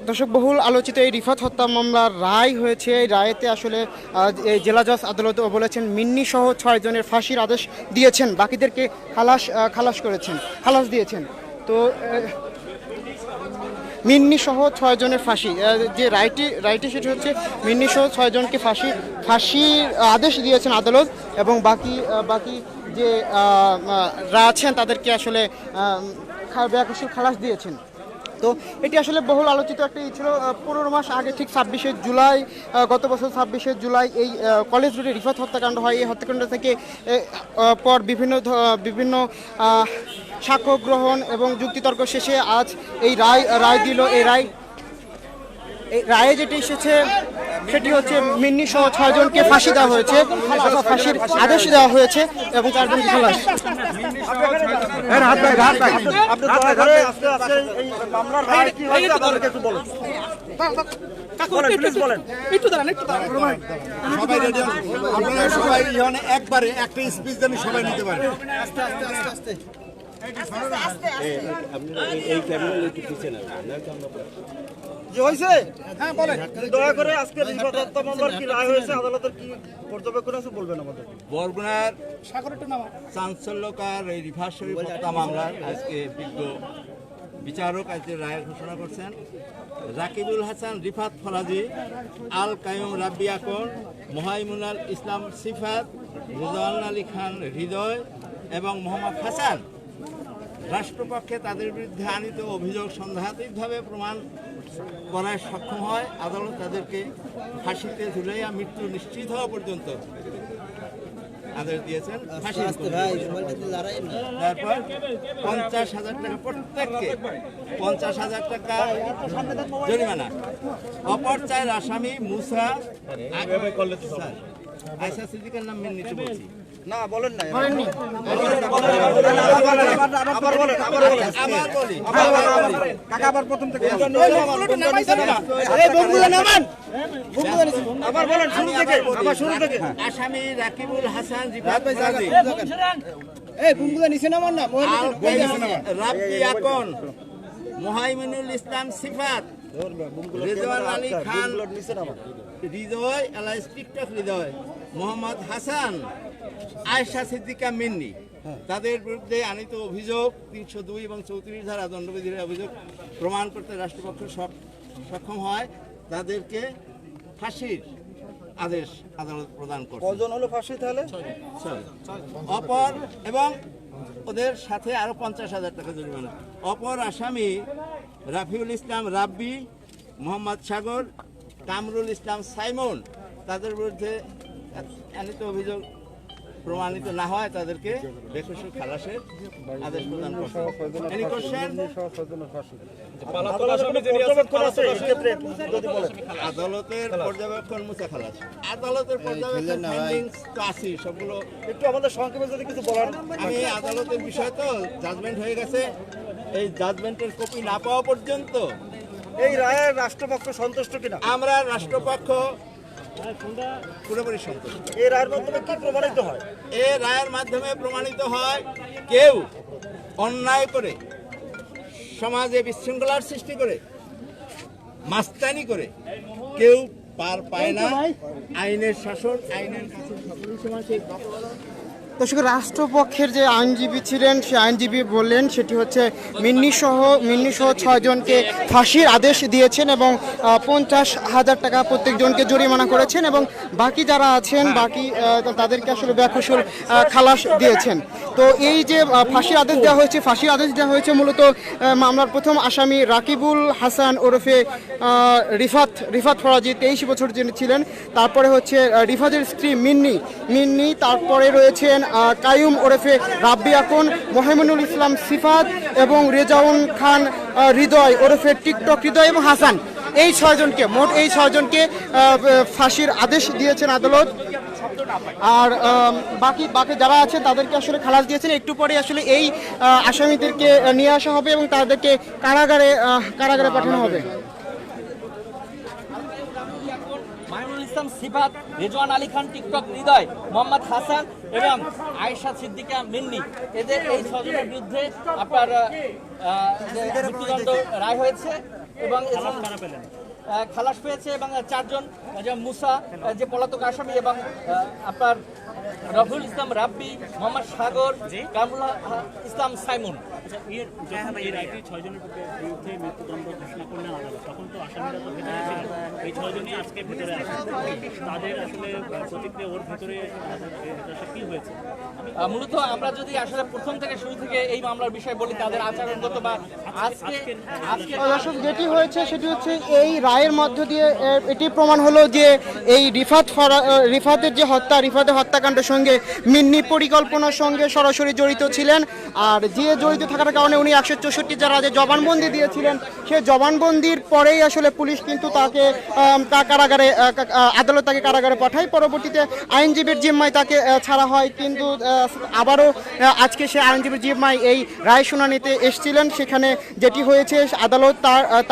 দর্শক বহুল আলোচিত এই রিফাত হত্যা মামলার রায় হয়েছে। এই রায়েতে আসলে এই জেলা জজ আদালত বলেছেন মিন্নি সহ 6 জনের ফাঁসির আদেশ দিয়েছেন, বাকিদেরকে খালাস দিয়েছেন। তো মিন্নি সহ 6 জনের ফাঁসি, যে রায়টি সেটি হচ্ছে মিন্নি সহ 6 জনকে ফাঁসির আদেশ দিয়েছেন আদালত, এবং বাকি যে আছেন তাদেরকে আসলে বেকসুর খালাস দিয়েছেন। তো এটি আসলে বহুল আলোচিত একটা ছিল। 15 মাস আগে ঠিক 26শে জুলাই, গত বছর 26শে জুলাই এই কলেজ রোডে রিফাত হত্যাকাণ্ড হয়। এই হত্যাকাণ্ড থেকে পর বিভিন্ন সাক্ষ্য গ্রহণ এবং যুক্তিতর্ক শেষে আজ এই রায় দিল। এই রায়ে যেটি এসেছে সেটি হচ্ছে মিন্নি সহ 6 জনকে ফাঁসি দেওয়া হয়েছে, ফাঁসির আদেশ দেওয়া হয়েছে এবং 4 জনকে খালাস। একবারে একটা স্পিচ দেন, সবাই নিতে পারে। বরগুনার চাঞ্চল্যকর এই রিফাত শরীফ হত্যা মামলার আজকে বিজ্ঞ বিচারক আজকে রায় ঘোষণা করছেন। রাকিবুল হাসান রিফাত ফরাজি, আল কায়ুম রাব্বি আকন, মোহাইমুনাল ইসলাম সিফাত, রিজওয়ান আলী খান হৃদয় এবং মোহাম্মদ হাসান রাষ্ট্রপক্ষে তাদের বিরুদ্ধে আনিত অভিযোগ সন্দেহাতীতভাবে প্রমাণ করায় সক্ষম হয়। আদালত তাদেরকে ফাঁসিতে ঝুলাইয়া মৃত্যু নিশ্চিত হওয়া পর্যন্ত আদেশ দিয়েছেন। তারপর 50,000 টাকা প্রত্যেককে 50,000 টাকা জরিমানা। অপরচায়ের আসামি মুসা আয়সা সিদ্দিকের নাম মেনে নিতে বলছি। না বলেন না, আসামি রাকিবুল হাসান রাব্বি আকন, মোহাইমিনুল ইসলাম সিফাত, রিজওয়ান আলী খান হৃদয় এলাইস টিকটক হৃদয়, মোহাম্মদ হাসান, আয়েশা সিদ্দিকা মিন্নি, তাদের বিরুদ্ধে আনিত অভিযোগ 302 এবং 34 ধারা দণ্ডবিধির অভিযোগ প্রমাণ করতে রাষ্ট্রপক্ষ সক্ষম হয়। তাদেরকে ফাঁসির আদেশ আদালত প্রদান করে। কজন হলো ফাঁসি তাহলে? অপর এবং ওদের সাথে আরো 50,000 টাকা জরিমানা। অপর আসামি রাফিউল ইসলাম রাব্বি, মোহাম্মদ সাগর, কামরুল ইসলাম সাইমন, তাদের বিরুদ্ধে আনিত অভিযোগ প্রমাণিত না হয় তাদেরকে বেকসুর খালাসের আদেশ প্রদান করতে। আদালতের পর্যবেক্ষণ মুছা খালাস, আদালতের পর্যবেক্ষণ আসি সবগুলো একটু আমাদের সংক্ষেপে যদি কিছু বলার। আমি আদালতের বিষয় তো জাজমেন্ট হয়ে গেছে, এই জাজমেন্টের কপি না পাওয়া পর্যন্ত এই রায়ের রাষ্ট্রপক্ষ সন্তুষ্ট কিনা? আমরা রাষ্ট্রপক্ষ পুরোপুরি সন্তুষ্ট। এই রায়ের মাধ্যমে কি প্রমাণিত হয়? এই রায়ের মাধ্যমে প্রমাণিত হয় কেউ অন্যায় করে সমাজে বিশৃঙ্খলার সৃষ্টি করে মাস্তানি করে কেউ পার পায় না। আইনের শাসন, আইনের কাছে সকলেই সমান। সেই দর্শক রাষ্ট্রপক্ষের যে আইনজীবী ছিলেন সে আইনজীবী বললেন সেটি হচ্ছে মিন্নি সহ 6 জনকে ফাঁসির আদেশ দিয়েছেন এবং 50,000 টাকা প্রত্যেকজনকে জরিমানা করেছেন এবং বাকি যারা আছেন তাদেরকে আসলে বেকসুর খালাস দিয়েছেন। তো এই যে ফাঁসির আদেশ দেওয়া হয়েছে মূলত মামলার প্রথম আসামি রাকিবুল হাসান ওরফে রিফাত ফরাজি 23 বছর যিনি ছিলেন, তারপরে হচ্ছে রিফাতের স্ত্রী মিন্নি, তারপরে রয়েছেন কায়ুম ওরফে রাব্বি আকন, মোহাইমিনুল ইসলাম সিফাত এবং রেজাউন খান হৃদয় ওরফে টিকটক হৃদয় এবং হাসান। এই 6 জনকে মোট 6 জনকে ফাঁসির আদেশ দিয়েছেন আদালত। আর বাকি যারা আছেন তাদেরকে আসলে খালাস দিয়েছেন। একটু পরে আসলে এই আসামিদেরকে নিয়ে আসা হবে এবং তাদেরকে কারাগারে পাঠানো হবে। ইসলাম সিফাত, রিজওয়ান আলী খান টিকটক হৃদয়, মোহাম্মদ হাসান এবং আয়েশা সিদ্দিকা মিন্নি, এদের এই 6 জনের বিরুদ্ধে আপনার মৃত্যুদণ্ড রায় হয়েছে। এবং খালাস পেয়েছে এবং 4 জন যে মুসা যে পলাতক আসামি এবং আপনার রফুল ইসলাম রাব্বি, মোহাম্মদ সাগর, কামরুল ইসলাম সাইমন। এই রায়টি 6 জনের বিরুদ্ধে মৃত্যুদণ্ড ঘোষণা করলেন আদালত, তখন তো আসামিরা তো ভেতরে ছিলেন, এই 6 জনই আজকে ভেতরে আসেন, তাদের আসলে প্রতিক্রিয়া ওর ভেতরে কি হয়েছে? মূলত আমরা যদি আসলে প্রথম থেকে শুরু থেকে এই মামলার বিষয়ে বলি, তাদের আচরণগত বা আজকে দর্শক যেটি হয়েছে সেটি হচ্ছে এই রায়ের মধ্য দিয়ে এটি প্রমাণ হলো যে এই রিফাতের যে রিফাতের হত্যাকাণ্ডের সঙ্গে মিন্নি পরিকল্পনার সঙ্গে সরাসরি জড়িত ছিলেন। আর যে জড়িত থাকার কারণে উনি 164 যারা যে জবানবন্দি দিয়েছিলেন, সে জবানবন্দির পরেই আসলে পুলিশ কিন্তু তাকে কারাগারে আদালত তাকে কারাগারে পাঠায়। পরবর্তীতে আইনজীবীর জিম্মায় তাকে ছাড়া হয়, কিন্তু আবারও আজকে সে আইনজীবীর জিম্মায় এই রায় শুনানিতে এসেছিলেন। সেখানে যেটি হয়েছে আদালত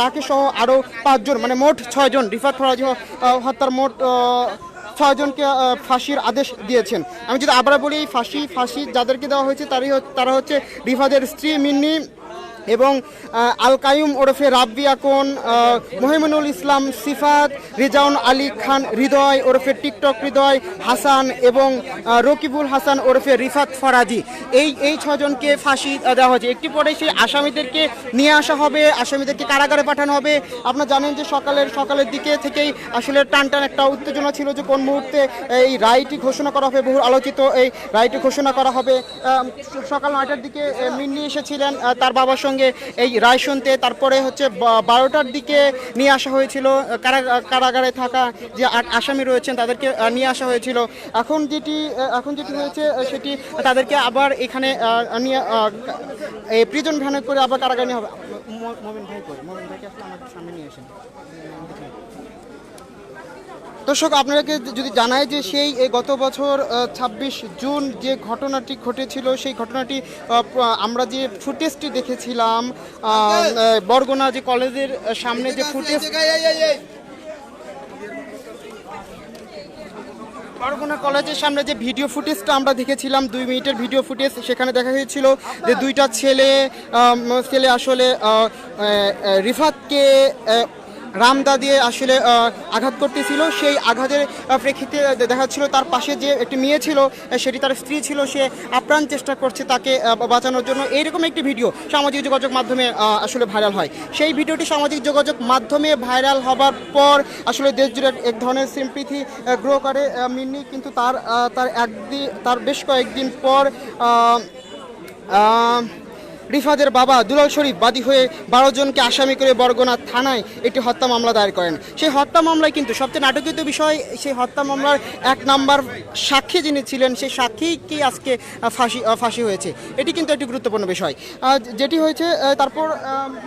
তাকে সহ আরও 5 জন মানে মোট 6 জন রিফাত ফরাজি হত্যার মোট 6 জনকে ফাঁসির আদেশ দিয়েছেন। আমি যদি আবার বলি এই ফাঁসি যাদেরকে দেওয়া হয়েছে তারা হচ্ছে রিফাতের স্ত্রী মিন্নি এবং আল কাইম ওরফে রাব্বি আকন, মহিমুনুল ইসলাম সিফাত, রেজাউন আলী খান হৃদয় ওরফে টিকটক হৃদয়, হাসান এবং রকিবুল হাসান ওরফে রিফাত ফরাজি। এই 6 জনকে ফাঁসি দেওয়া হয়েছে। একটু পরে সেই আসামিদেরকে নিয়ে আসা হবে, আসামিদেরকে কারাগারে পাঠানো হবে। আপনারা জানেন যে সকালের দিকে থেকেই আসলে টান একটা উত্তেজনা ছিল যে কোন মুহূর্তে এই রায়টি ঘোষণা করা হবে, বহু আলোচিত এই রায়টি ঘোষণা করা হবে। সকাল 9টার দিকে মিন্নি এসেছিলেন তার বাবার সঙ্গে এই রায় শুনতে। তারপরে হচ্ছে 12টার দিকে নিয়ে আসা হয়েছিল কারাগারে থাকা যে 8 আসামি রয়েছেন তাদেরকে নিয়ে আসা হয়েছিল। এখন যেটি হয়েছে সেটি তাদেরকে আবার এখানে নিয়ে এই প্রিজন ভ্যানে করে আবার কারাগারে নিয়ে হবে। মোমিন ভাইকে আসলে আমাদের সামনে নিয়ে আসেন। দর্শক আপনাদেরকে যদি জানায় যে সেই গত বছর 26 জুন যে ঘটনাটি ঘটেছিল, সেই ঘটনাটি আমরা যে ফুটেজটি দেখেছিলাম বরগুনা যে কলেজের সামনে যে ফুটেজ, বরগুনা কলেজের সামনে যে ভিডিও ফুটেজটা আমরা দেখেছিলাম 2 মিনিটের ভিডিও ফুটেজ, সেখানে দেখা হয়েছিল যে 2টা ছেলে আসলে রিফাতকে রামদা দিয়ে আসলে আঘাত করতেছিল। সেই আঘাতের প্রেক্ষিতে দেখাচ্ছিল তার পাশে যে একটি মেয়ে ছিল, সেটি তার স্ত্রী ছিল, সে আপ্রাণ চেষ্টা করছে তাকে বাঁচানোর জন্য। এইরকম একটি ভিডিও সামাজিক যোগাযোগ মাধ্যমে আসলে ভাইরাল হয়। সেই ভিডিওটি সামাজিক যোগাযোগ মাধ্যমে ভাইরাল হবার পর আসলে দেশ জুড়ে এক ধরনের সিম্পিথি গ্রো করে মিন্নি। কিন্তু তার বেশ কয়েকদিন পর রিফাতের বাবা দুলাল শরীফ বাদী হয়ে 12 জনকে আসামি করে বরগুনা থানায় একটি হত্যা মামলা দায়ের করেন। সেই হত্যা মামলায় কিন্তু সবচেয়ে নাটকীয় বিষয়, সেই হত্যা মামলার 1 নাম্বার সাক্ষী যিনি ছিলেন সেই সাক্ষীকেই আজকে ফাঁসি হয়েছে। এটি কিন্তু একটি গুরুত্বপূর্ণ বিষয় যেটি হয়েছে। তারপর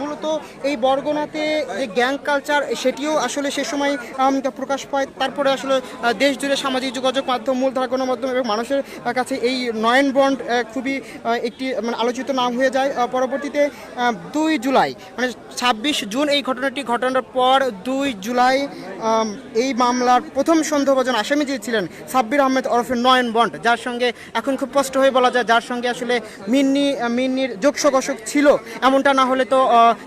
মূলত এই বরগুনাতে যে গ্যাং কালচার সেটিও আসলে সে সময় প্রকাশ পায়। তারপরে আসলে দেশ জুড়ে সামাজিক যোগাযোগ মাধ্যম, মূলধারা গণমাধ্যম এবং মানুষের কাছে এই নয়ন বন্ড খুবই একটি আলোচিত নাম হয়ে যায়। পরবর্তীতে 2 জুলাই মানে 26 জুন এই ঘটনাটি ঘটানোর পর 2 জুলাই এই মামলার প্রথম সন্দেহভাজন আসামি যে ছিলেন সাব্বির আহমেদ ওরফে নয়ন বন্ড, যার সঙ্গে এখন খুব স্পষ্ট হয়ে বলা যায় যার সঙ্গে আসলে মিন্নির যোগসাজশ ছিল, এমনটা না হলে তো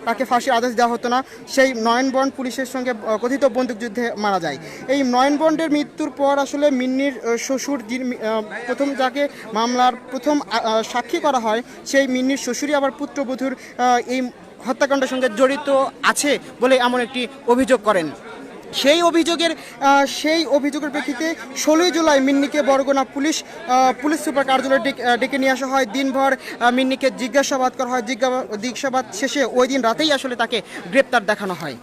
তাকে ফাঁসির আদেশ দেওয়া হতো না। সেই নয়ন বন্ড পুলিশের সঙ্গে কথিত বন্দুকযুদ্ধে মারা যায়। এই নয়ন বন্ডের মৃত্যুর পর আসলে মিন্নির শ্বশুর প্রথম যাকে মামলার প্রথম সাক্ষী করা হয়, সেই মিন্নির শ্বশুরই আবার পুত্রবধূর এই হত্যাকাণ্ডের সঙ্গে জড়িত আছে বলে এমন একটি অভিযোগ করেন। সেই অভিযোগের প্রেক্ষিতে 16 জুলাই মিন্নিকে বরগুনা পুলিশ সুপার কার্যালয়ে ডেকে নিয়ে আসা হয়। দিনভর মিন্নিকে জিজ্ঞাসাবাদ করা হয়। জিজ্ঞাসাবাদ শেষে ওই দিন রাতেই আসলে তাকে গ্রেপ্তার দেখানো হয়।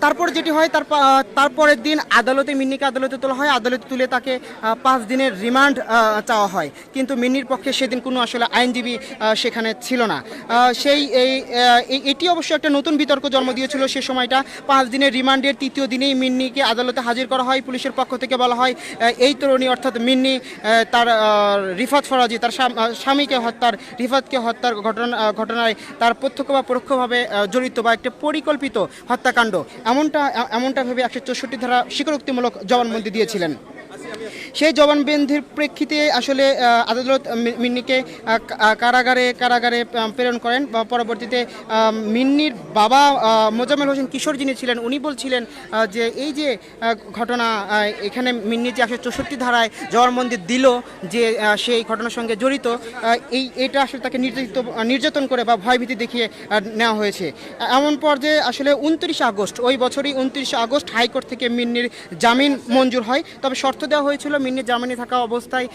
তারপর যেটি হয় তারপরের দিন মিন্নিকে আদালতে তোলা হয়। আদালতে তুলে তাকে 5 দিনের রিমান্ড চাওয়া হয়, কিন্তু মিন্নির পক্ষে সেদিন কোনো আসলে আইনজীবী সেখানে ছিল না। এটি অবশ্য একটা নতুন বিতর্ক জন্ম দিয়েছিল সে সময়টা। 5 দিনের রিমান্ডের 3য় দিনেই মিন্নিকে আদালতে হাজির করা হয়। পুলিশের পক্ষ থেকে বলা হয় এই তরুণী অর্থাৎ মিন্নি তার রিফাত ফরাজি তার স্বামীকে রিফাতকে হত্যার ঘটনায় তার প্রত্যক্ষ বা পরোক্ষভাবে জড়িত বা একটা পরিকল্পিত হত্যাকাণ্ড এমনটা ভেবে 164 ধারা স্বীকারোক্তিমূলক জবানবন্দি দিয়েছিলেন। সেই জবানবন্দির প্রেক্ষিতে আসলে আদালত মিন্নিকে কারাগারে প্রেরণ করেন। বা পরবর্তীতে মিন্নির বাবা মোজাম্মেল হোসেন কিশোর যিনি ছিলেন উনি বলছিলেন যে এই যে ঘটনা এখানে মিন্নি যে 164 ধারায় জবানবন্দি দিল যে সেই ঘটনার সঙ্গে জড়িত, এটা আসলে তাকে নির্যাতন করে বা ভয়ভীতি দেখিয়ে নেওয়া হয়েছে। এমন পর্যায়ে আসলে 29 আগস্ট ওই বছরই 29 আগস্ট হাইকোর্ট থেকে মিন্নির জামিন মঞ্জুর হয়। তবে শর্ত দেওয়া হয়েছিল মিন্নির জামিনে থাকা অবস্থায়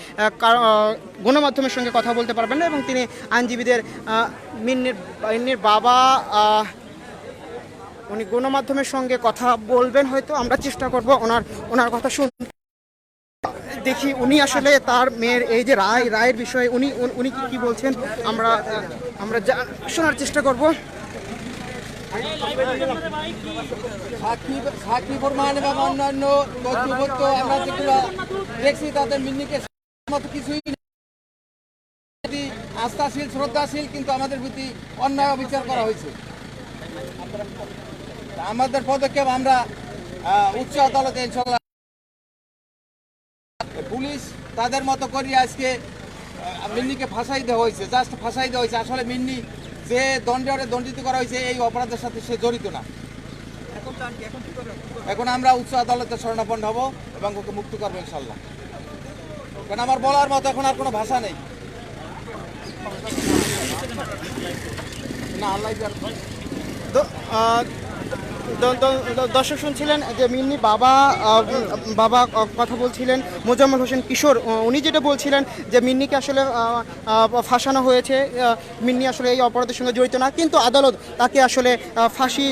গণমাধ্যমের সঙ্গে কথা বলতে পারবেন না এবং তিনি আইনজীবীদের মিন্নির বাবা উনি গণমাধ্যমের সঙ্গে কথা বলবেন, হয়তো আমরা চেষ্টা করব ওনার কথা শুনতে। দেখি উনি আসলে তার মেয়ের এই যে রায়ের বিষয়ে উনি কি বলছেন আমরা শোনার চেষ্টা করব। সাক্ষী প্রমাণ এবং অন্যান্য তথ্যপত্র আমরা যেগুলো দেখছি তাদের মিন্নিকে মতো কিছুই আস্থাশীল শ্রদ্ধাশীল, কিন্তু আমাদের প্রতি অন্যায় অবিচার করা হয়েছে। আমাদের পদক্ষেপ আমরা উচ্চ আদালতে ইনশাল্লাহ পুলিশ তাদের মতো করে আজকে মিন্নিকে ফাঁসাই দেওয়া হয়েছে, জাস্ট ফাঁসাই দেওয়া হয়েছে। আসলে মিন্নি যে দণ্ডিত করা হয়েছে এই অপরাধের সাথে সে জড়িত না। এখন আমরা উচ্চ আদালতে শরণাপন্ন হব এবং ওকে মুক্ত করবো ইনশাল্লাহ। কারণ আমার বলার মতো এখন আর কোনো ভাষা নেই। না আল্লাহ দর্শক শুনছিলেন যে মিন্নি বাবা কথা বলছিলেন মোজাম্মেল হোসেন কিশোর। উনি যেটা বলছিলেন যে মিন্নিকে আসলে ফাঁসানো হয়েছে, মিন্নি আসলে এই অপরাধের সঙ্গে জড়িত না, কিন্তু আদালত তাকে আসলে ফাঁসি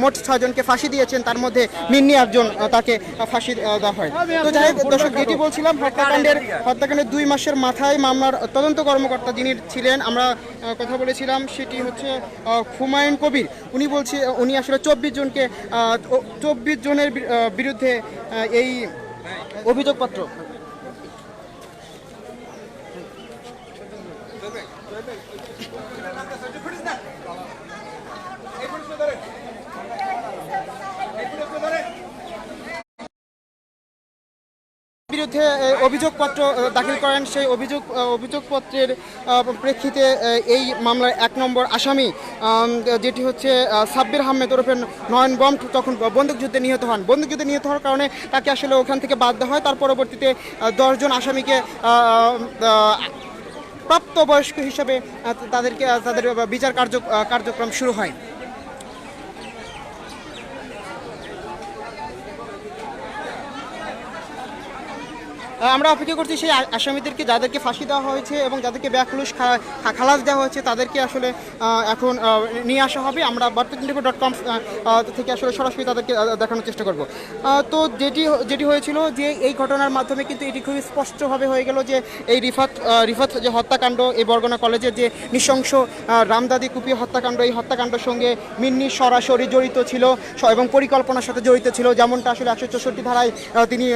মোট 6 জনকে ফাঁসি দিয়েছেন, তার মধ্যে মিন্নি একজন, তাকে ফাঁসি দেওয়া হয়। তো যাই হোক দর্শক, যেটি বলছিলাম হত্যাকাণ্ডের 2 মাসের মাথায় মামলার তদন্ত কর্মকর্তা যিনি ছিলেন আমরা কথা বলেছিলাম, সেটি হচ্ছে হুমায়ুন কবির। উনি আসলে 24 জনের বিরুদ্ধে এই অভিযোগপত্র বিরুদ্ধে অভিযোগপত্র দাখিল করেন। সেই অভিযোগপত্রের প্রেক্ষিতে এই মামলার 1 নম্বর আসামি যেটি হচ্ছে সাব্বির আহমেদ ওরফে নয়ন বম তখন বন্দুকযুদ্ধে নিহত হন। বন্দুকযুদ্ধে নিহত হওয়ার কারণে তাকে আসলে ওখান থেকে বাদ দেওয়া হয়। তার পরবর্তীতে 10 জন আসামিকে প্রাপ্তবয়স্ক হিসেবে তাদের বিচার কার্যক্রম শুরু হয়। আমরা অপেক্ষা করছি সেই আসামিদেরকে যাদেরকে ফাঁসি দেওয়া হয়েছে এবং যাদেরকে ব্যাকলুশ খালাস দেওয়া হয়েছে তাদেরকে আসলে এখন নিয়ে আসা হবে। আমরা বার্তা24.com থেকে আসলে সরাসরি তাদেরকে দেখানোর চেষ্টা করব। তো যেটি হয়েছিল যে এই ঘটনার মাধ্যমে কিন্তু এটি খুবই স্পষ্টভাবে হয়ে গেল যে এই রিফাত যে হত্যাকাণ্ড, এই বরগুনা কলেজের যে নৃশংস রামদাদি কুপিয়ে হত্যাকাণ্ড, এই হত্যাকাণ্ডের সঙ্গে মিন্নি সরাসরি জড়িত ছিল এবং পরিকল্পনার সাথে জড়িত ছিল, যেমনটা আসলে 164 ধারায় তিনি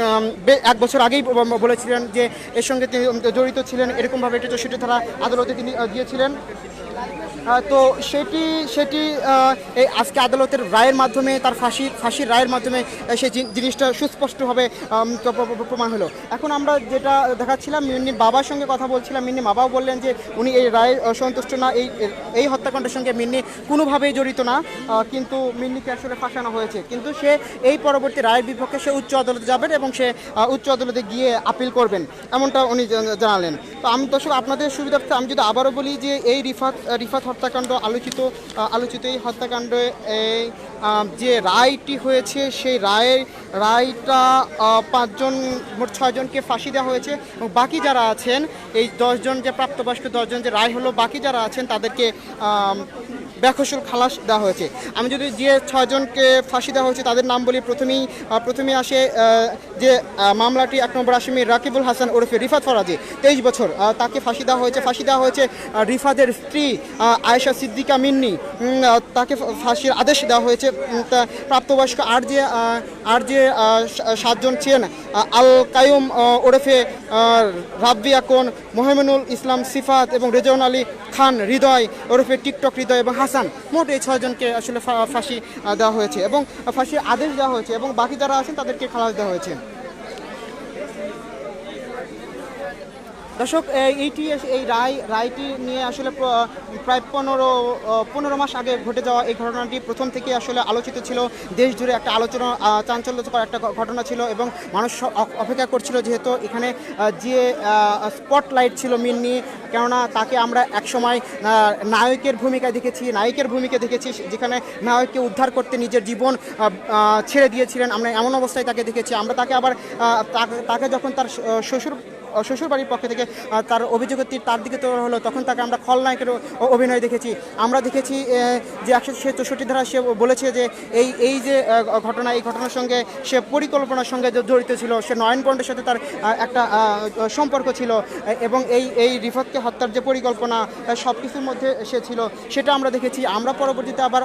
1 বছর আগেই বলেছিলেন যে এর সঙ্গে তিনি জড়িত ছিলেন। এরকমভাবে 164 ধারা আদালতে তিনি দিয়েছিলেন। তো সেটি এই আজকে আদালতের রায়ের মাধ্যমে, তার ফাঁসির রায়ের মাধ্যমে সেই জিনিসটা সুস্পষ্টভাবে প্রমাণ হলো। এখন আমরা যেটা দেখাচ্ছিলাম, মিন্নির বাবার সঙ্গে কথা বলছিলাম। মিন্নির বাবাও বললেন যে উনি এই রায়ে সন্তুষ্ট না, এই হত্যাকাণ্ডের সঙ্গে মিন্নি কোনোভাবেই জড়িত না, কিন্তু মিন্নিকে আসলে ফাঁসানো হয়েছে। কিন্তু সে এই পরবর্তী রায়ের বিপক্ষে সে উচ্চ আদালতে যাবেন এবং সে উচ্চ আদালতে গিয়ে আপিল করবেন, এমনটা উনি জানালেন। তো আমি দর্শক আপনাদের সুবিধার্থে আমি যদি আবারও বলি যে এই রিফাত হত্যাকাণ্ড আলোচিত এই হত্যাকাণ্ডে যে রায়টি হয়েছে সেই রায়টা 5 জন মোট 6 জনকে ফাঁসি দেওয়া হয়েছে এবং বাকি যারা আছেন এই 10 জন যে প্রাপ্তবয়স্ক 10 জন যে রায় হলো, বাকি যারা আছেন তাদেরকে বেকসুর খালাস দেওয়া হয়েছে। আমি যদি যে 6 জনকে ফাঁসি দেওয়া হয়েছে তাদের নাম বলি, প্রথমে আসে যে মামলাটি 1 নম্বর আসামি রাকিবুল হাসান ওরফে রিফাত ফরাজি, 23 বছর, তাকে ফাঁসি দেওয়া হয়েছে। রিফাতের স্ত্রী আয়েশা সিদ্দিকা মিন্নি, তাকে ফাঁসির আদেশ দেওয়া হয়েছে। প্রাপ্তবয়স্ক আর যে 7 জন ছিলেন আল কায়ুম ওরফে রাব্বি আকন, মোহাম্মদুল ইসলাম সিফাত এবং রেজাউন আলী খান হৃদয় ওরফে টিকটক হৃদয় এবং হাসান, মোট এই 6 জনকে আসলে ফাঁসি দেওয়া হয়েছে এবং ফাঁসির আদেশ দেওয়া হয়েছে এবং বাকি যারা আছেন তাদেরকে খালাস দেওয়া হয়েছে। দর্শক এই রায়টি নিয়ে আসলে প্রায় 15 মাস আগে ঘটে যাওয়া এই ঘটনাটি প্রথম থেকে আসলে আলোচিত ছিল, দেশ জুড়ে একটা আলোচনা, চাঞ্চল্যকর একটা ঘটনা ছিল এবং মানুষ অপেক্ষা করছিল, যেহেতু এখানে যে স্পটলাইট ছিল মিন্নি, কেননা তাকে আমরা একসময় নায়কের ভূমিকা দেখেছি, যেখানে নায়ককে উদ্ধার করতে নিজের জীবন ছেড়ে দিয়েছিলেন। আমরা এমন অবস্থায় তাকে দেখেছি, আমরা তাকে আবার তাকে যখন তার শ্বশুরবাড়ির পক্ষ থেকে তার অভিযোগের তার দিকে তোলা হলো, তখন তাকে আমরা খলনায়কের অভিনয় দেখেছি। আমরা দেখেছি যে 164 ধারা সে বলেছে যে এই যে ঘটনা, এই ঘটনার সঙ্গে সে পরিকল্পনার সঙ্গে জড়িত ছিল, সে নয়ন বন্ডের সাথে তার একটা সম্পর্ক ছিল এবং এই রিফাতকে হত্যার যে পরিকল্পনা সব কিছুর মধ্যে সে ছিল, সেটা আমরা দেখেছি। আমরা পরবর্তীতে আবার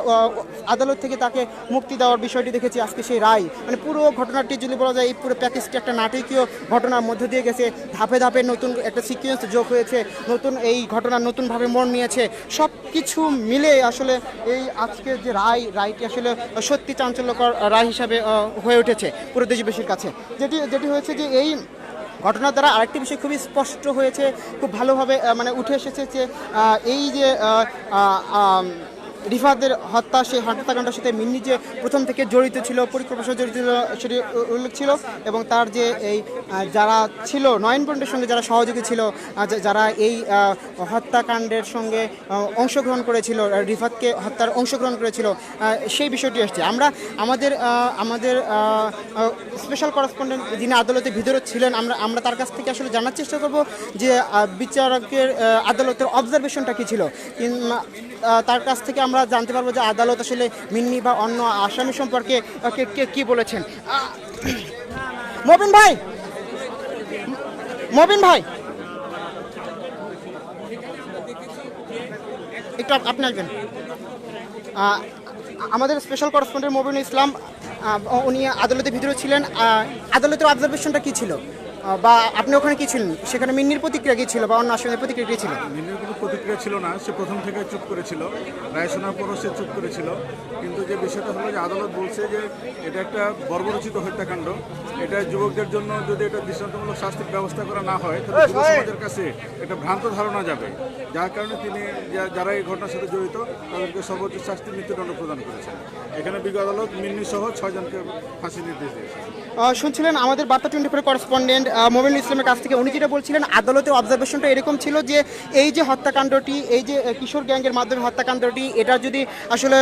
আদালত থেকে তাকে মুক্তি দেওয়ার বিষয়টি দেখেছি। আজকে সেই রায়, মানে পুরো ঘটনাটি যদি বলা যায়, এই পুরো প্যাকেজটি একটা নাটকীয় ঘটনার মধ্যে দিয়ে গেছে। ধাপে ধাপে নতুন একটা সিকোয়েন্স যোগ হয়েছে, নতুন এই ঘটনা নতুনভাবে মোড় নিয়েছে। সব কিছু মিলে আসলে এই আজকের যে রায়টি আসলে সত্যি চাঞ্চল্যকর রায় হিসাবে হয়ে উঠেছে পুরো দেশবাসীর কাছে। যেটি হয়েছে যে এই ঘটনার দ্বারা আরেকটি বিষয় খুবই স্পষ্ট হয়েছে, খুব ভালোভাবে মানে উঠে এসেছে যে এই যে রিফাতের হত্যা, সেই হত্যাকাণ্ডের সাথে মিন্নি যে প্রথম থেকে জড়িত ছিল, পরিকল্পনার সাথে জড়িত ছিল, সেটি উল্লেখ ছিল। এবং তার যে এই যারা ছিল নয়ন বন্ডের সঙ্গে যারা সহযোগী ছিল, যারা এই হত্যাকাণ্ডের সঙ্গে অংশগ্রহণ করেছিল, রিফাতকে হত্যার অংশগ্রহণ করেছিল, সেই বিষয়টি আসছে। আমরা আমাদের স্পেশাল করেসপন্ডেন্ট যিনি আদালতের ভিতরে ছিলেন, আমরা তার কাছ থেকে আসলে জানার চেষ্টা করব যে বিচারকের আদালতের অবজারভেশনটা কী ছিল। তার কাছ থেকে আমরা জানতে পারবো যে আদালত আসলে মিন্নি বা অন্য আসামি সম্পর্কে কি বলেছেন। মবিন ভাই একটু আপনি আসবেন। আমাদের স্পেশাল করেসপন্ডেন্ট মবিনুল ইসলাম, উনি আদালতের ভিতরে ছিলেন। আদালতের অবজারভেশনটা কী ছিল, বা আপনি ওখানে কি ছিলেন, সেখানে মিন্নির প্রতিক্রিয়া কী ছিল বা অন্য আসামির প্রতিক্রিয়া কী ছিল? মিন্নির কোনো প্রতিক্রিয়া ছিল না, সে প্রথম থেকে চুপ করেছিল, রায় শোনার পরও সে চুপ করেছিল। কিন্তু যে বিষয়টা হলো যে আদালত বলছে যে এটা একটা বর্বরচিত হত্যাকাণ্ড, এটা যুবকদের জন্য যদি এটা দৃষ্টান্তমূলক শাস্তির ব্যবস্থা করা না হয়, তাহলে যুব সমাজের কাছে এটা ভ্রান্ত ধারণা যাবে, যার কারণে তিনি যারা এই ঘটনার সাথে জড়িত তাদেরকে সর্বোচ্চ শাস্তি মৃত্যুদণ্ড প্রদান করেছেন। এখানে বিজ্ঞ আদালত মিন্নি সহ 6 জনকে ফাঁসি নির্দেশ দিয়েছে। শুনছিলেন আমাদের বার্তা 24 করেসপন্ডেন্ট মবিনুল ইসলামের কাছ থেকে। উনি যেটা বলছিলেন, আদালতের অবজারভেশনটা এরকম ছিল যে এই যে হত্যাকাণ্ডটি, এই যে কিশোর গ্যাংয়ের মাধ্যমে হত্যাকাণ্ডটি, এটা যদি আসলে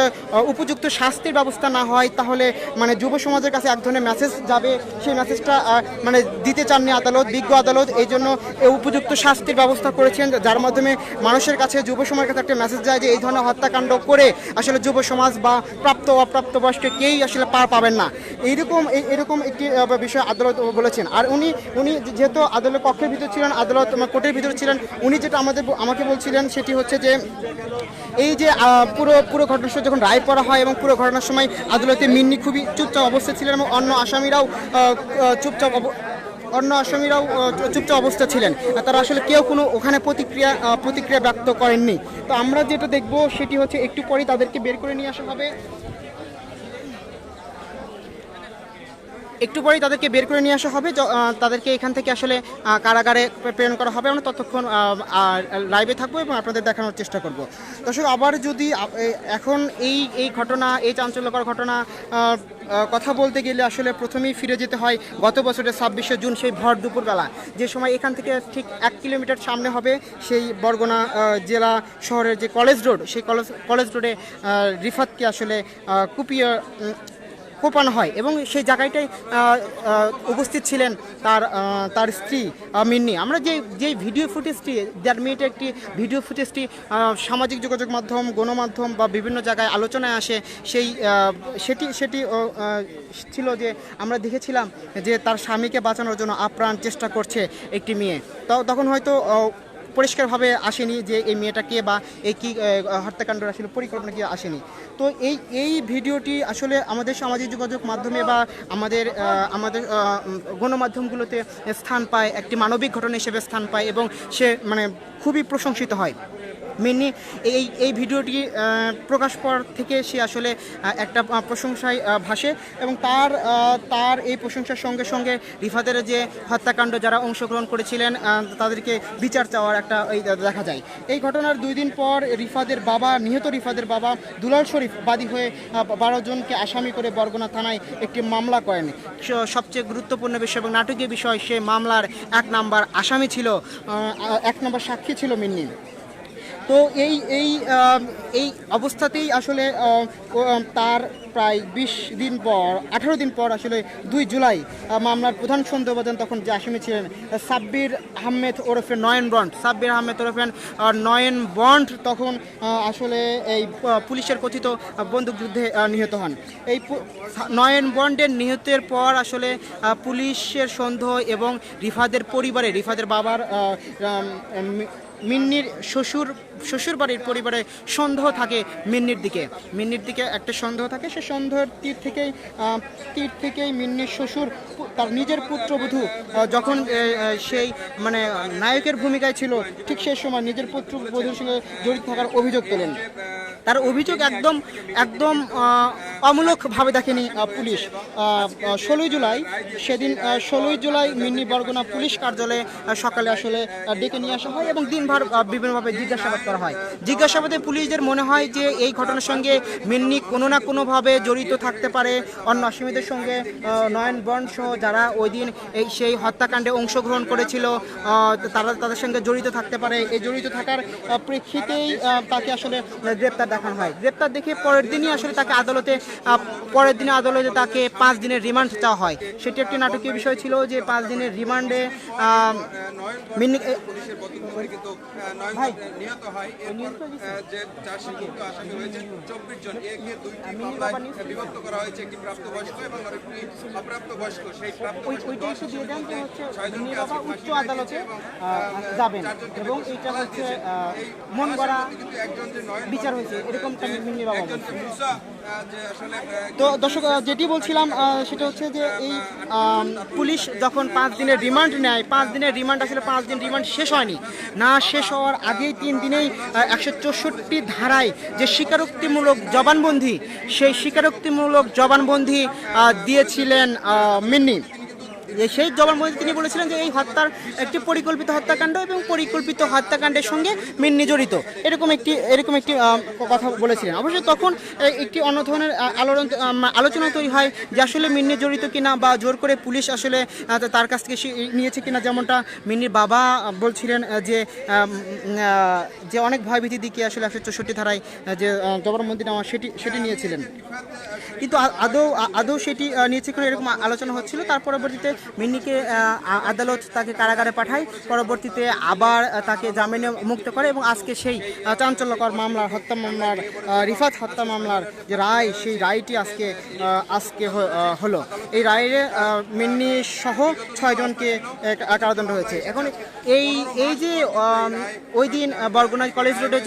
উপযুক্ত শাস্তির ব্যবস্থা না হয়, তাহলে মানে যুব সমাজের কাছে এক ধরনের মেসেজ যাবে, সেই মেসেজটা মানে দিতে চাননি আদালত, বিজ্ঞ আদালত। এই জন্য উপযুক্ত শাস্তির ব্যবস্থা করেছেন, যার মাধ্যমে মানুষের কাছে, যুব সমাজের কাছে একটা মেসেজ যায় যে এই ধরনের হত্যাকাণ্ড করে আসলে যুব সমাজ বা প্রাপ্ত অপ্রাপ্তবয়স্ক কেউই আসলে পার পাবেন না। এরকম একটি বিষয় আদালত বলেছেন। আর উনি যেহেতু আদালত কক্ষের ভিতর ছিলেন, আদালত কোর্টের ভিতরে ছিলেন, উনি যেটা আমাকে বলছিলেন সেটি হচ্ছে যে এই যে পুরো ঘটনার সময় যখন রায় পড়া হয় এবং পুরো ঘটনার সময় আদালতে মিন্নি খুবই চুপচাপ অবস্থা ছিলেন এবং অন্য আসামিরাও চুপচাপ অবস্থা ছিলেন। তারা আসলে কেউ কোনো ওখানে প্রতিক্রিয়া ব্যক্ত করেননি। তো আমরা যেটা দেখব সেটি হচ্ছে একটু পরেই তাদেরকে বের করে নিয়ে আসা হবে, তাদেরকে এখান থেকে আসলে কারাগারে প্রেরণ করা হবে। আমরা ততক্ষণ লাইভে থাকবো এবং আপনাদের দেখানোর চেষ্টা করব। দর্শক, আবার যদি এখন এই ঘটনা, এই চাঞ্চল্যকর ঘটনা কথা বলতে গেলে আসলে প্রথমেই ফিরে যেতে হয় গত বছরের 26শে জুন, সেই ভর দুপুরবেলা, যে সময় এখান থেকে ঠিক 1 কিলোমিটার সামনে হবে সেই বরগুনা জেলা শহরের যে কলেজ রোড, সেই কলেজ রোডে রিফাতকে আসলে কোপানো হয় এবং সেই জায়গাটায় উপস্থিত ছিলেন তার স্ত্রী মিন্নি। আমরা যে ভিডিও ফুটেজটি, 1.5 মিনিটের একটি ভিডিও ফুটেজটি সামাজিক যোগাযোগ মাধ্যম, গণমাধ্যম বা বিভিন্ন জায়গায় আলোচনায় আসে, সেটি ছিল যে আমরা দেখেছিলাম যে তার স্বামীকে বাঁচানোর জন্য আপ্রাণ চেষ্টা করছে একটি মেয়ে। তখন হয়তো পরিষ্কারভাবে আসেনি যে এই মেয়েটা কে বা এই কি হত্যাকাণ্ডের আসলে পরিকল্পনা কি আসেনি। তো এই ভিডিওটি আসলে আমাদের সামাজিক যোগাযোগ মাধ্যমে বা আমাদের গণমাধ্যমগুলোতে স্থান পায়, একটি মানবিক ঘটনা হিসেবে স্থান পায় এবং সে মানে খুবই প্রশংসিত হয়। মিন্নি এই ভিডিওটি প্রকাশ পর থেকে সে আসলে একটা প্রশংসায় ভাসে এবং তার এই প্রশংসার সঙ্গে সঙ্গে রিফাতের যে হত্যাকাণ্ড যারা অংশগ্রহণ করেছিলেন তাদেরকে বিচার চাওয়ার একটা দেখা যায়। এই ঘটনার 2 দিন পর নিহত রিফাদের বাবা দুলাল শরীফ বাদী হয়ে 12 জনকে আসামি করে বরগুনা থানায় একটি মামলা করেন। সবচেয়ে গুরুত্বপূর্ণ বিষয় এবং নাটকীয় বিষয়, সে মামলার 1 নম্বর আসামি ছিল, 1 নম্বর সাক্ষী ছিল মিন্নি। তো এই অবস্থাতেই আসলে তার প্রায় 18 দিন পর আসলে 2 জুলাই মামলার প্রধান সন্দেহভাজন তখন যে আসামি ছিলেন সাব্বির আহমেদ ওরফে নয়ন বন্ড তখন আসলে এই পুলিশের কথিত বন্দুকযুদ্ধে নিহত হন। এই নয়ন বন্ডের নিহতের পর আসলে পুলিশের সন্দেহ এবং রিফাদের বাবার মিন্নির শ্বশুর বাড়ির পরিবারে সন্দেহ থাকে মিন্নির দিকে একটা সন্দেহ থাকে। সে সন্দেহের তীর থেকেই মিন্নির শ্বশুর তার নিজের পুত্রবধূ যখন সেই মানে নায়কের ভূমিকায় ছিল ঠিক সেই সময় নিজের পুত্রবধূর সঙ্গে জড়িত থাকার অভিযোগ তোলেন। তার অভিযোগ একদম অমূলকভাবে দেখেনি পুলিশ। 16 জুলাই মিন্নি বরগুনা পুলিশ কার্যালয়ে সকালে আসলে ডেকে নিয়ে আসা হয় এবং দিনভর বিভিন্নভাবে জিজ্ঞাসাবাদ করা হয়। জিজ্ঞাসাবাদে পুলিশদের মনে হয় যে এই ঘটনার সঙ্গে মিন্নি কোনো না কোনোভাবে জড়িত থাকতে পারে, অন্য আসামিদের সঙ্গে নয়ন বন্ড সহ যারা ওই দিন সেই হত্যাকাণ্ডে অংশগ্রহণ করেছিল তাদের সঙ্গে জড়িত থাকতে পারে। এই জড়িত থাকার প্রেক্ষিতেই তাকে আসলে গ্রেপ্তার দেখানো হয়। গ্রেপ্তার দেখে পরের দিনে আদালতে তাকে 5 দিনের রিমান্ড চাওয়া হয়। সেটি একটি নাটকীয় বিষয় ছিল যে 5 দিনের রিমান্ডে মিন্নি নিহত হয়। এরপর যে 4 সংযুক্ত আসামি হয়েছে 24 জন, একে 2টি মামলায় বিভক্ত করা হয়েছে, একটি প্রাপ্তবয়স্ক এবং আরেকটি অপ্রাপ্তবয়স্ক। সেই উচ্চ আদালতে যাবেন এবং এটা হচ্ছে মন গড়া বিচার হয়েছে এরকম মিন্নি বাবা। তো দর্শক যেটি বলছিলাম সেটা হচ্ছে যে এই পুলিশ যখন 5 দিনের রিমান্ড নেয়, 5 দিনের রিমান্ড আসলে 5 দিন রিমান্ড শেষ হয়নি, না শেষ হওয়ার আগেই 3 দিনেই 164 ধারায় যে স্বীকারোক্তিমূলক জবানবন্দি, সেই স্বীকারোক্তিমূলক জবানবন্দি দিয়েছিলেন মিন্নি। সেই জবানবন্দি তিনি বলেছিলেন যে এই হত্যার একটি পরিকল্পিত হত্যাকাণ্ড এবং পরিকল্পিত হত্যাকাণ্ডের সঙ্গে মিন্নি জড়িত, এরকম একটি কথা বলেছিলেন। অবশ্যই তখন একটি অন্য ধরনের আলোচনা তৈরি হয় যে আসলে মিন্নি জড়িত কিনা বা জোর করে পুলিশ আসলে তার কাছ থেকে নিয়েছে কিনা। যেমনটা মিন্নির বাবা বলছিলেন যে অনেক ভয়ভীতি দিকে আসলে 164 ধারায় যে জবানবন্দি নেওয়া সেটি নিয়েছিলেন, কিন্তু আদৌ সেটি নিয়েছে কিনা এরকম আলোচনা হচ্ছিল। তার পরবর্তীতে মিন্নিকে আদালত তাকে কারাগারে পাঠায়, পরবর্তীতে আবার তাকে জামিনে মুক্ত করে এবং আজকে সেই চাঞ্চল্যকর হত্যা মামলার রিফাত হত্যা মামলার যে রায়, সেই রায়টি আজকে হলো। এই রায়ে মিন্নি সহ 6 জনকে কারাদণ্ড হয়েছে। এখন এই যে ওই দিন বরগুনা কলেজ রোডে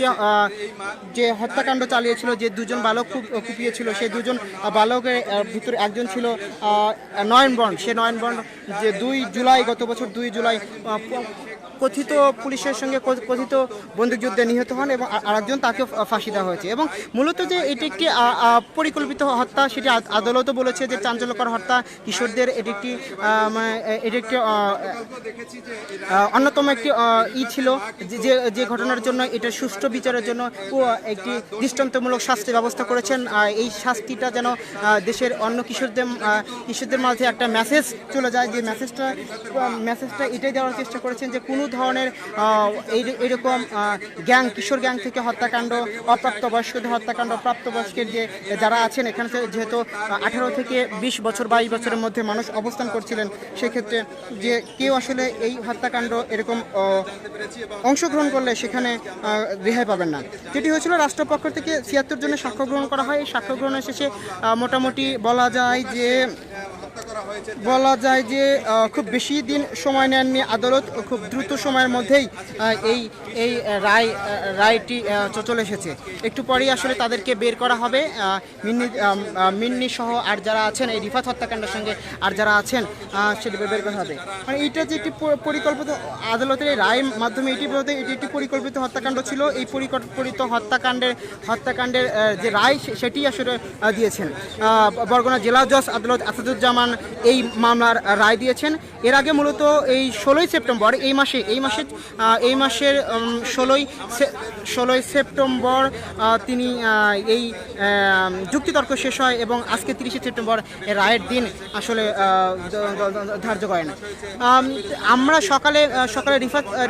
যে হত্যাকাণ্ড চালিয়েছিল, যে 2 জন বালক কুপিয়েছিল, সেই 2 জন বালকের ভিতরে একজন ছিল নয়ন বন্ড। সে নয়ন বন্ড যে 2 জুলাই গত বছর 2 জুলাই কথিত পুলিশের সঙ্গে কথিত বন্দুকযুদ্ধে নিহত হন এবং আরেকজন তাকে ফাঁসি দেওয়া হয়েছে। এবং মূলত যে এটি একটি পরিকল্পিত হত্যা সেটি আদালতও বলেছে যে চাঞ্চল্যকর হত্যা, কিশোরদের এটি একটি অন্যতম একটি ছিল যে ঘটনার জন্য এটা সুষ্ঠু বিচারের জন্য একটি দৃষ্টান্তমূলক শাস্তি ব্যবস্থা করেছেন। এই শাস্তিটা যেন দেশের অন্য কিশোরদের মাঝে একটা মেসেজ চলে যায়, যে মেসেজটা এটাই দেওয়ার চেষ্টা করেছেন যে কোনো ধরনের এইরকম কিশোর গ্যাং থেকে হত্যাকাণ্ড, অপ্রাপ্তবয়স্কদের হত্যাকাণ্ড, প্রাপ্তবয়স্কের যারা আছেন এখানে যেহেতু 18 থেকে 20 বছর 22 বছরের মধ্যে মানুষ অবস্থান করছিলেন, সেক্ষেত্রে যে কেউ আসলে এই হত্যাকাণ্ড এরকম অংশগ্রহণ করলে সেখানে রেহাই পাবেন না। যেটি হয়েছিল রাষ্ট্রপক্ষ থেকে 76 জনের সাক্ষ্য গ্রহণ করা হয়। এই সাক্ষ্য গ্রহণের শেষে মোটামুটি বলা যায় যে হয়েছে। বলা যায় যে খুব বেশি দিন সময় নেননি আদালত, খুব দ্রুত সময়ের মধ্যেই এই এই রায়টি চলে এসেছে। একটু পরেই আসলে তাদেরকে বের করা হবে। মিন্নি সহ আর যারা আছেন এই রিফাত হত্যাকাণ্ডের সঙ্গে আর যারা আছেন সেটা বের করা হবে। মানে এইটা যে একটি পরিকল্পিত আদালতের এই রায়ের মাধ্যমে এটি বলতে এটি একটি পরিকল্পিত হত্যাকাণ্ড ছিল। এই পরিকল্পিত হত্যাকাণ্ডের যে রায় সেটি আসলে দিয়েছেন বরগুনা জেলা জজ আদালত আসাদুজ্জামান এই মামলার রায় দিয়েছেন। এর আগে মূলত এই 16ই সেপ্টেম্বর এই মাসের 16ই সেপ্টেম্বর তিনি এই যুক্তিতর্ক শেষ হয় এবং আজকে 30শে সেপ্টেম্বর এই রায়ের দিন আসলে ধার্য করেন। আমরা সকালে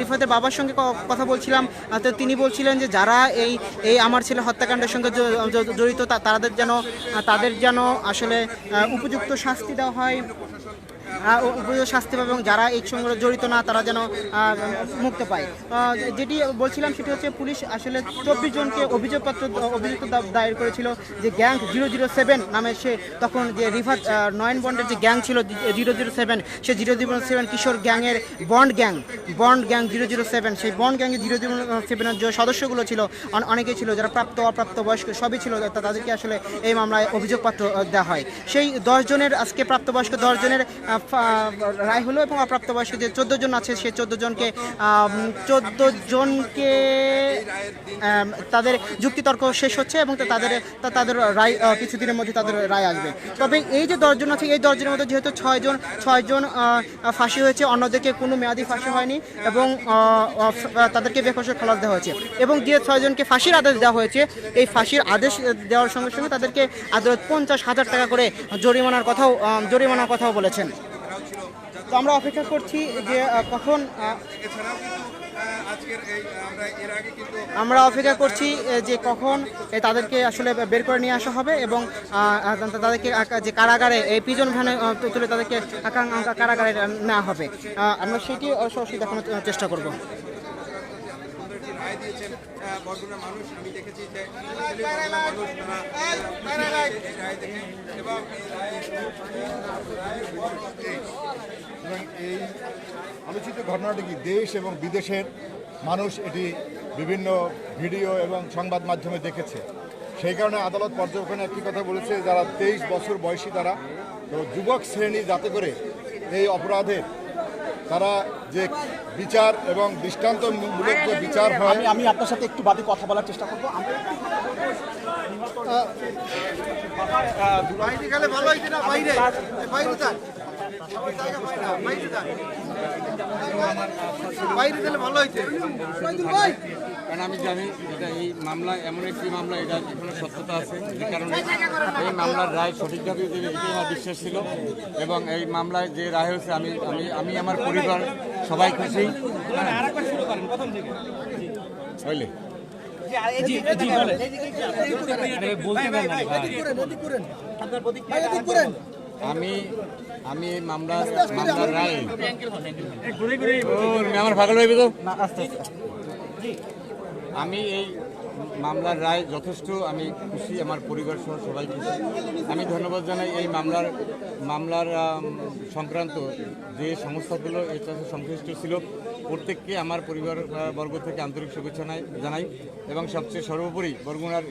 রিফাতের বাবার সঙ্গে কথা বলছিলাম। তো তিনি বলছিলেন যে যারা এই আমার ছেলে হত্যাকাণ্ডের সঙ্গে জড়িত তাদের যেন আসলে উপযুক্ত শাস্তি দেওয়া হয়, উপযুক্ত শাস্তি পাবে, এবং যারা এই সঙ্গে জড়িত না তারা যেন মুক্ত পায়। যেটি বলছিলাম সেটি হচ্ছে পুলিশ আসলে 24 জনকে অভিযুক্ত দায়ের করেছিল যে গ্যাং 007 নামে সে তখন যে রিফাত নয়ন বন্ডের যে গ্যাং ছিল 007, সে 007 কিশোর গ্যাংয়ের বন্ড গ্যাং 007, সেই বন্ড গ্যাংয়ের 007 যে সদস্যগুলো ছিল অনেকেই ছিল যারা প্রাপ্ত অপ্রাপ্ত বয়স্ক সবই ছিল, তাদেরকে আসলে এই মামলায় অভিযোগপত্র দেওয়া হয়। সেই 10 জনের আজকে প্রাপ্তবয়স্ক 10 জনের রায় হলো এবং অপ্রাপ্তবয়স্ক যে 14 জন আছে সেই 14 জনকে তাদের যুক্তিতর্ক শেষ হচ্ছে এবং তাদের রায় কিছুদিনের মধ্যে তাদের রায় আসবে। তবে এই যে 10 জন আছে এই 10 জনের মধ্যে যেহেতু 6 জন ফাঁসি হয়েছে, অন্যদেরকে কোনো মেয়াদি ফাঁসি হয়নি এবং তাদেরকে বেকসুর খালাস দেওয়া হয়েছে। এবং যে 6 জনকে ফাঁসির আদেশ দেওয়া হয়েছে এই ফাঁসির আদেশ দেওয়ার সঙ্গে সঙ্গে তাদেরকে আদালত 50,000 টাকা করে জরিমানার কথাও বলেছেন। তো আমরা অপেক্ষা করছি যে কখন তাদেরকে আসলে বের করে নিয়ে আসা হবে এবং তাদেরকে যে কারাগারে এই প্রিজন ভ্যানে তুলে তাদেরকে কারাগারে নেওয়া হবে। আমরা সেটি সরাসরি দেখানোর চেষ্টা করব। রায় দিয়েছেন বরগুনার মানুষ, আমি দেখেছি যে রায় দেখে এবং এই আলোচিত ঘটনাটি কি দেশ এবং বিদেশের মানুষ এটি বিভিন্ন ভিডিও এবং সংবাদ মাধ্যমে দেখেছে। সেই কারণে আদালত পর্যবেক্ষণে একটি কথা বলেছে, যারা 23 বছর বয়সী তারা তো যুবক শ্রেণী যাতে করে এই অপরাধের তারা যে বিচার এবং দৃষ্টান্তমূলক যে বিচার হয়। আমি আপনার সাথে একটু বাদে কথা বলার চেষ্টা করবো। কারণ আমি জানি এটা এই মামলা এমন একটি মামলা, এটা এখনো সত্যতা আছে, যে কারণে এই মামলার রায় সঠিকভাবে দেবে এটি আমার বিশ্বাস ছিল। এবং এই মামলায় যে রায় হয়েছে আমি আমার পরিবার সবাই খুশি। বুঝলে আমি এই মামলার রায় আমার ভাগল হইবে তো আমি এই মামলার রায় যথেষ্ট আমি খুশি, আমার পরিবার সহ সবাই খুশি। আমি ধন্যবাদ জানাই এই মামলার সংক্রান্ত যে সংস্থাগুলো এর সাথে সংশ্লিষ্ট ছিল প্রত্যেককে আমার পরিবার বর্গ থেকে আন্তরিক শুভেচ্ছা জানাই। এবং সবচেয়ে সর্বোপরি বরগুনার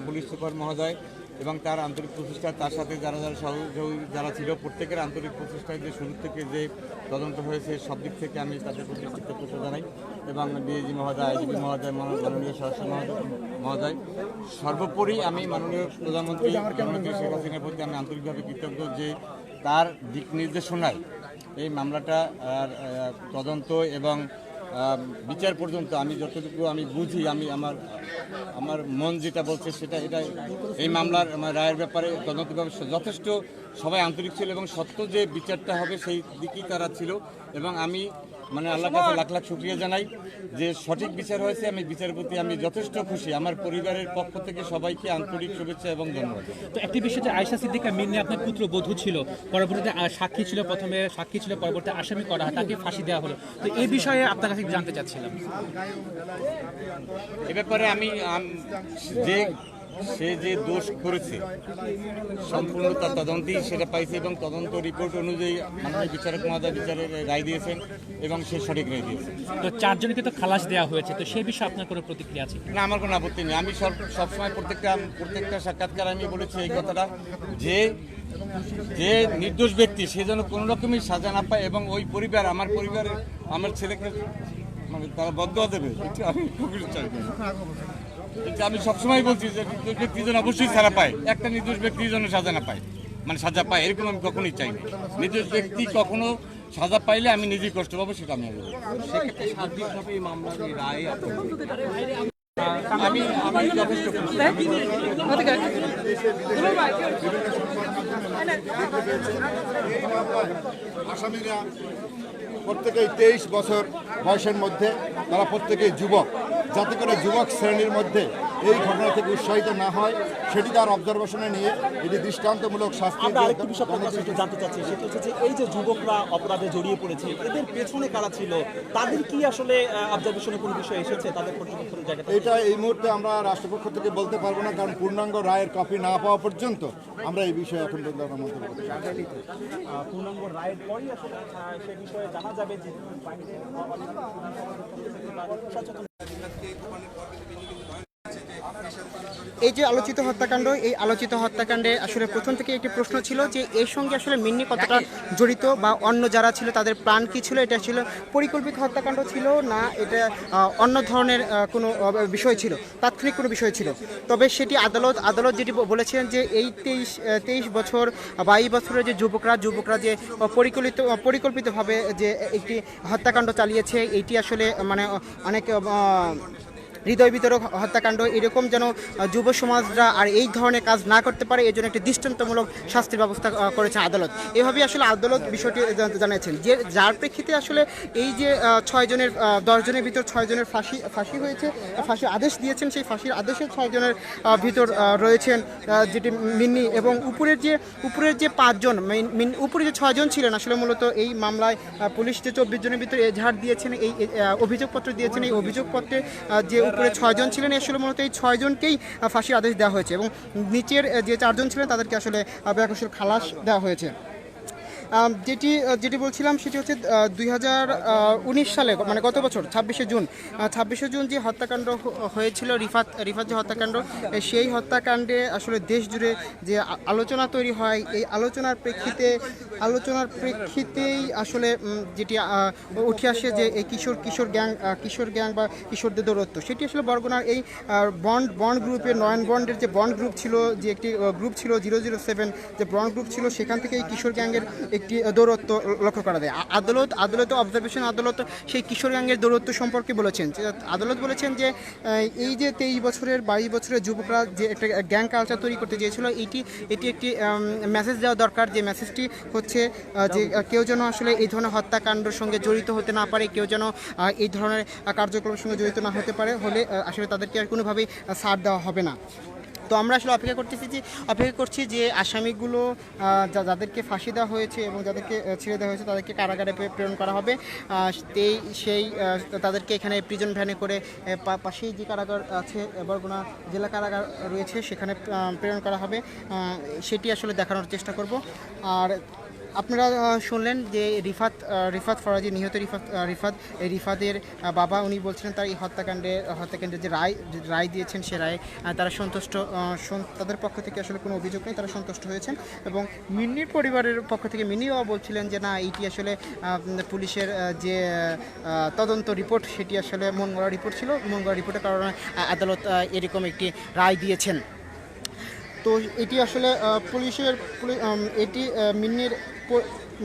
পুলিশ সুপার মহোদয় এবং তার আন্তরিক প্রচেষ্টা, তার সাথে যারা সহযোগী যারা ছিল প্রত্যেকের আন্তরিক প্রচেষ্টায় যে শুরু থেকে যে তদন্ত হয়েছে সব দিক থেকে আমি তাদের প্রতি কৃতজ্ঞতা জানাই। এবং ডিআইজি মহোদয়, আইজিপি মহোদয়, মাননীয় স্বরাষ্ট্র মহোদয়, সর্বোপরি আমি মাননীয় প্রধানমন্ত্রী শেখ হাসিনার প্রতি আমি আন্তরিকভাবে কৃতজ্ঞ যে তার দিক নির্দেশনায় এই মামলাটা তদন্ত এবং বিচার পর্যন্ত আমি যতটুকু আমি বুঝি, আমার মন যেটা বলছে সেটা এই মামলার রায়ের ব্যাপারে তদন্ত যথেষ্ট সবাই আন্তরিক ছিল এবং সত্য যে বিচারটা হবে সেই দিকেই তারা ছিল। এবং আমি আল্লাহর কাছে লাখ লাখ শুকরিয়া জানাই যে সঠিক বিচার হয়েছে। আমি বিচারের প্রতি আমি যথেষ্ট খুশি। আমার পরিবারের পক্ষ থেকে সবাইকে আন্তরিক শুভেচ্ছা এবং ধন্যবাদ। তো একটি বিষয় যে আয়েশা সিদ্দিকা মিন্নি আপনার পুত্রবধূ ছিল, পরবর্তীতে প্রথমে সাক্ষী ছিল, পরবর্তীতে আসামি করা হয়, তাকে ফাঁসি দেওয়া হলো। তো এই বিষয়ে আপনার কাছে জানতে চাচ্ছিলাম। এ ব্যাপারে আমি যে সে যে দোষ করেছে সম্পূর্ণ তার তদন্তেই সেটা পাইছে এবং তদন্ত রিপোর্ট অনুযায়ী মাননীয় বিচারক মহোদয় বিচারের রায় দিয়েছেন এবং সে সঠিক রায় দিয়েছেন। তো চারজনকে তো খালাস দেওয়া হয়েছে, তো সেই বিষয়ে আপনার কোনো প্রতিক্রিয়া আছে? না, আমার কোনো আপত্তি নেই। আমি সবসময় প্রত্যেকটা সাক্ষাৎকার আমি বলেছি এই কথাটা যে যে নির্দোষ ব্যক্তি সে যেন কোনো রকমই সাজা না পায় এবং ওই পরিবার আমার ছেলেকে মানে তারা বদয়া দেবে, এটা আমি খুবই চাই। এটা আমি সবসময় বলছি যে নির্দোষ ব্যক্তি যেন অবশ্যই সাজা পায়, একটা নির্দোষ ব্যক্তি যেন সাজা না পায়, মানে সাজা পায় এরকম আমি কখনোই চাই না। নির্দোষ ব্যক্তি কখনো সাজা পাইলে আমি নিজেই কষ্ট পাবো, সেটা আমি আগে বলবো। আমি যথেষ্ট খুশি। আসামিরা প্রত্যেকেই 23 বছর বয়সের মধ্যে, তারা প্রত্যেকেই যুবক, যাতে করে যুবক শ্রেণীর মধ্যে এই ঘটনা থেকে উৎসাহিত না হয় সেটি তার অবজারভেশনে নিয়ে এটি দৃষ্টান্তমূলক শাস্তি। আমরা আরেকটি বিষয় আপনার কাছে একটু জানতে চাচ্ছি, সেটা হচ্ছে যে এই যে যুবকরা অপরাধে জড়িয়ে পড়েছে, এদের পেছনে কারা ছিল, তাদের কি আসলে অবজারভেশনে কোনো বিষয় এসেছে, তাদের পর্যবেক্ষণের জায়গাটা? এটা এই মুহূর্তে আমরা রাষ্ট্রপক্ষ থেকে বলতে পারবো না, কারণ পূর্ণাঙ্গ রায়ের কপি না পাওয়া পর্যন্ত আমরা এই বিষয়ে এখন পর্যন্ত আমরা মন্তব্য করতে পারবো না। পূর্ণাঙ্গ রায়ের পরই আসলে সে বিষয়ে জানা যাবে যে বাহিনীর সচেতন। এই যে আলোচিত হত্যাকাণ্ড, এই আলোচিত হত্যাকাণ্ডে আসলে প্রথম থেকে একটি প্রশ্ন ছিল যে এর সঙ্গে আসলে মিন্নি কতটা জড়িত বা অন্য যারা ছিল তাদের প্ল্যান কী ছিল, এটা ছিল পরিকল্পিত হত্যাকাণ্ড ছিল না এটা অন্য ধরনের কোনো বিষয় ছিল, তাৎক্ষণিক কোনো বিষয় ছিল। তবে সেটি আদালত যেটি বলেছেন যে এই 23 বছর বা 22 বছরের যে যুবকরা যে পরিকল্পিতভাবে যে একটি হত্যাকাণ্ড চালিয়েছে, এইটি আসলে মানে অনেক হৃদয় বিতরক হত্যাকাণ্ড, এরকম যেন যুব সমাজরা আর এই ধরনের কাজ না করতে পারে, এই জন্য একটি দৃষ্টান্তমূলক শাস্তির ব্যবস্থা করেছে আদালত। এভাবেই আসলে আদালত বিষয়টি জানিয়েছেন, যে যার প্রেক্ষিতে আসলে এই যে 10 জনের ভিতর 6 জনের ফাঁসি হয়েছে, ফাঁসির আদেশ দিয়েছেন, সেই ফাঁসির আদেশের 6 জনের ভিতর রয়েছেন যেটি মিন্নি, এবং উপরের যে 5 জন, উপরে যে 6 জন ছিলেন আসলে মূলত এই মামলায় পুলিশ যে 24 জনের ভিতরে এজাহার দিয়েছেন, এই অভিযোগপত্র দিয়েছেন, এই অভিযোগপত্রে যে উপরে 6 জন ছিলেন আসলে মূলত এই 6 জনকেই ফাঁসির আদেশ দেওয়া হয়েছে এবং নিচের যে 4 জন ছিলেন তাদেরকে আসলে বেকসুর খালাস দেওয়া হয়েছে। যেটি বলছিলাম সেটি হচ্ছে 2019 সালে মানে গত বছর 26শে জুন যে হত্যাকাণ্ড হয়েছিল, রিফাত যে হত্যাকাণ্ড, সেই হত্যাকাণ্ডে আসলে দেশ জুড়ে যে আলোচনা তৈরি হয়, এই আলোচনার প্রেক্ষিতেই আসলে যেটি উঠে আসে যে এই কিশোর গ্যাং বা কিশোরদের দৌরত্ব, সেটি আসলে বরগুনার এই বন্ড গ্রুপের নয়ন বন্ডের যে বন্ড গ্রুপ ছিল, যে একটি গ্রুপ ছিল 007 যে বন্ড গ্রুপ ছিল, সেখান থেকে এই কিশোর গ্যাংয়ের একটি দৌরত্ব লক্ষ্য করা যায়। আদালত অবজারভেশন আদালত সেই কিশোর গ্যাংয়ের দৌরত্ব সম্পর্কে বলেছেন। আদালত বলেছেন যে এই যে 23 বছরের 22 বছরের যুবকরা যে একটা গ্যাং কালচার তৈরি করতে চেয়েছিল, এটি একটি মেসেজ দেওয়া দরকার, যে মেসেজটি হচ্ছে যে কেউ যেন আসলে এই ধরনের হত্যাকাণ্ডের সঙ্গে জড়িত হতে না পারে, কেউ যেন এই ধরনের কার্যক্রমের সঙ্গে জড়িত না হতে পারে, হলে আসলে তাদেরকে আর কোনোভাবেই ছাড় দেওয়া হবে না। তো আমরা আসলে অপেক্ষা করছি যে আসামিগুলো যাদেরকে ফাঁসি দেওয়া হয়েছে এবং যাদেরকে ছেড়ে দেওয়া হয়েছে তাদেরকে কারাগারে প্রেরণ করা হবে। তাদেরকে এখানে প্রিজন ভ্যানে করে পাশেই যে কারাগার আছে, বরগুনা জেলা কারাগার রয়েছে, সেখানে প্রেরণ করা হবে, সেটি আসলে দেখানোর চেষ্টা করব। আর আপনারা শুনলেন যে রিফাত নিহত রিফাতের বাবা, উনি বলছিলেন তার এই হত্যাকাণ্ডের যে রায় দিয়েছেন, সে রায়ে তারা সন্তুষ্ট, তাদের পক্ষ থেকে আসলে কোনো অভিযোগ নেই, তারা সন্তুষ্ট হয়েছেন। এবং মিন্নির পরিবারের পক্ষ থেকে মিন্নি বাবা বলছিলেন যে না, এইটি আসলে পুলিশের যে তদন্ত রিপোর্ট, সেটি আসলে মন গড়া রিপোর্ট ছিল, মন গড়া রিপোর্টের কারণে আদালত এরকম একটি রায় দিয়েছেন। তো এটি আসলে এটি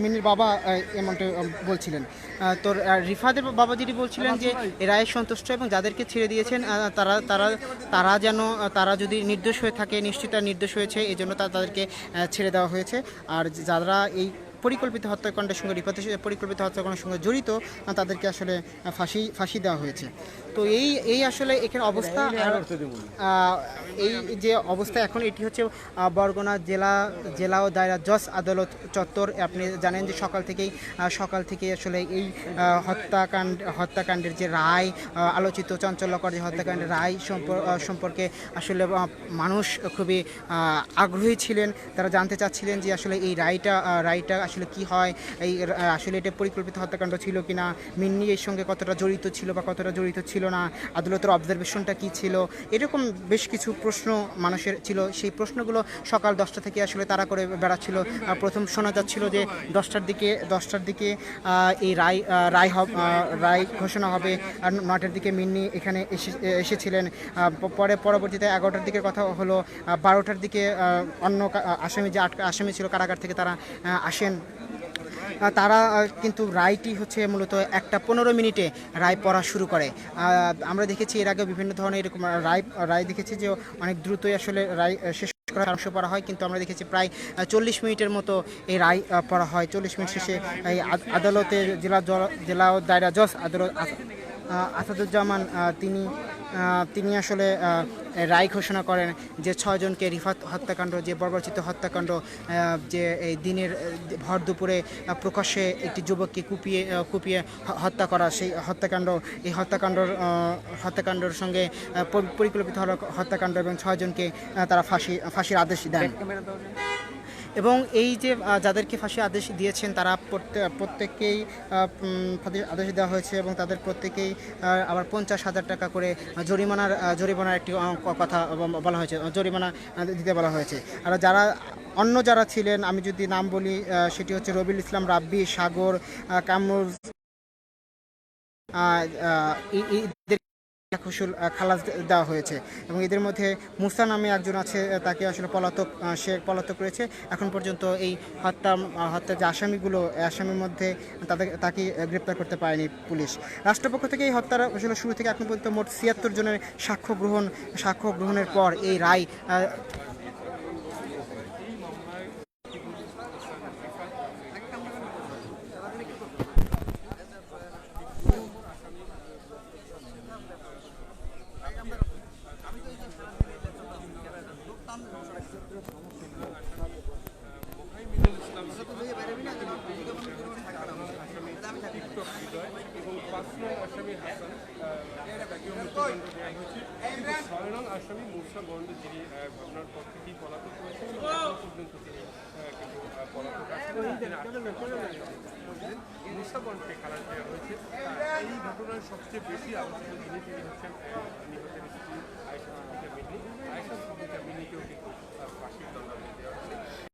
মিন্নির বাবা এমনটা বলছিলেন। তো রিফাতের বাবা যেটি বলছিলেন যে রায়ে সন্তুষ্ট এবং যাদেরকে ছেড়ে দিয়েছেন তারা যদি নির্দোষ হয়ে থাকে, নিশ্চিত নির্দোষ হয়েছে, এই জন্য তাদেরকে ছেড়ে দেওয়া হয়েছে। আর যারা এই পরিকল্পিত হত্যাকাণ্ডের সঙ্গে পরিকল্পিত হত্যাকাণ্ডের সঙ্গে জড়িত তাদেরকে আসলে ফাঁসি দেওয়া হয়েছে। তো এই আসলে এখানে অবস্থা। আর এই যে অবস্থা এখন, এটি হচ্ছে বরগুনা জেলা ও দায়রা জজ আদালত চত্বর। আপনি জানেন যে সকাল থেকেই আসলে এই হত্যাকাণ্ডের যে রায়, আলোচিত চাঞ্চল্যকর যে হত্যাকাণ্ডের রায় সম্পর্কে আসলে মানুষ খুবই আগ্রহী ছিলেন। তারা জানতে চাচ্ছিলেন যে আসলে এই রায়টা আসলে কি হয়, আসলে এটা পরিকল্পিত হত্যাকাণ্ড ছিল কিনা, মিন্নি এর সঙ্গে কতটা জড়িত ছিল বা কতটা জড়িত ছিল না, আদালতের অবজারভেশনটা কি ছিল, এরকম বেশ কিছু প্রশ্ন মানুষের ছিল। সেই প্রশ্নগুলো সকাল 10টা থেকে আসলে তারা করে বেড়াচ্ছিল। প্রথম শোনা যাচ্ছিল যে 10টার দিকে এই রায় ঘোষণা হবে, আর 9টার দিকে মিন্নি এখানে এসেছিলেন। পরবর্তীতে 11টার দিকের কথা হলো, 12টার দিকে অন্য আসামি যে আসামি ছিল কারাগার থেকে তারা আসেন। তারা কিন্তু রায়টি হচ্ছে মূলত 1টা 15 মিনিটে রায় পড়া শুরু করে। আমরা দেখেছি এর আগে বিভিন্ন ধরনের এরকম রায় দেখেছি যে অনেক দ্রুতই আসলে রায় শেষ করার অংশ পড়া হয়, কিন্তু আমরা দেখেছি প্রায় 40 মিনিটের মতো এই রায় পড়া হয়। 40 মিনিট শেষে এই আদালতে জেলা ও দায়রা জজ আদালত আসাদুজ্জামান তিনি আসলে রায় ঘোষণা করেন যে 6 জনকে রিফাত হত্যাকাণ্ড, যে বর্বরচিত হত্যাকাণ্ড, যে এই দিনের ভর দুপুরে প্রকাশ্যে একটি যুবককে কুপিয়ে হত্যা করা, সেই হত্যাকাণ্ডের সঙ্গে পরিকল্পিত হত্যাকাণ্ড, এবং 6 জনকে তারা ফাঁসির আদেশ দেন। এবং এই যে যাদেরকে ফাঁসি আদেশ দিয়েছেন তারা প্রত্যেককেই আদেশ দেওয়া হয়েছে, এবং তাদের প্রত্যেকেই আবার 50,000 টাকা করে জরিমানার একটি কথা বলা হয়েছে, জরিমানা দিতে বলা হয়েছে। আর যারা ছিলেন, আমি যদি নাম বলি, সেটি হচ্ছে রবিউল ইসলাম রাব্বি, সাগর, কামরুল, খুশুল খালাস দেওয়া হয়েছে। এবং এদের মধ্যে মুসা নামে একজন আছে, তাকে আসলে পলাতক রয়েছে। এখন পর্যন্ত এই হত্যার যে আসামির মধ্যে তাকে গ্রেপ্তার করতে পারেনি পুলিশ। রাষ্ট্রপক্ষ থেকে এই হত্যার আসলে শুরু থেকে এখন পর্যন্ত মোট 76 জনের সাক্ষ্য গ্রহণের পর এই রায় আসামি মুসা গন্ড, যিনি ঘটনার পর থেকেই পলাতক রয়েছেন, পর্যন্ত তিনি মুসা গন্ডকে খালাস দেওয়া হয়েছে। এই ঘটনার সবচেয়ে বেশি আলোচিত যিনি হচ্ছেন নিহতের স্ত্রী আয়েশা সিদ্দিকা মিন্নি। আয়েশা সিদ্দিকা মিন্নিকেও কিন্তু ফাঁসি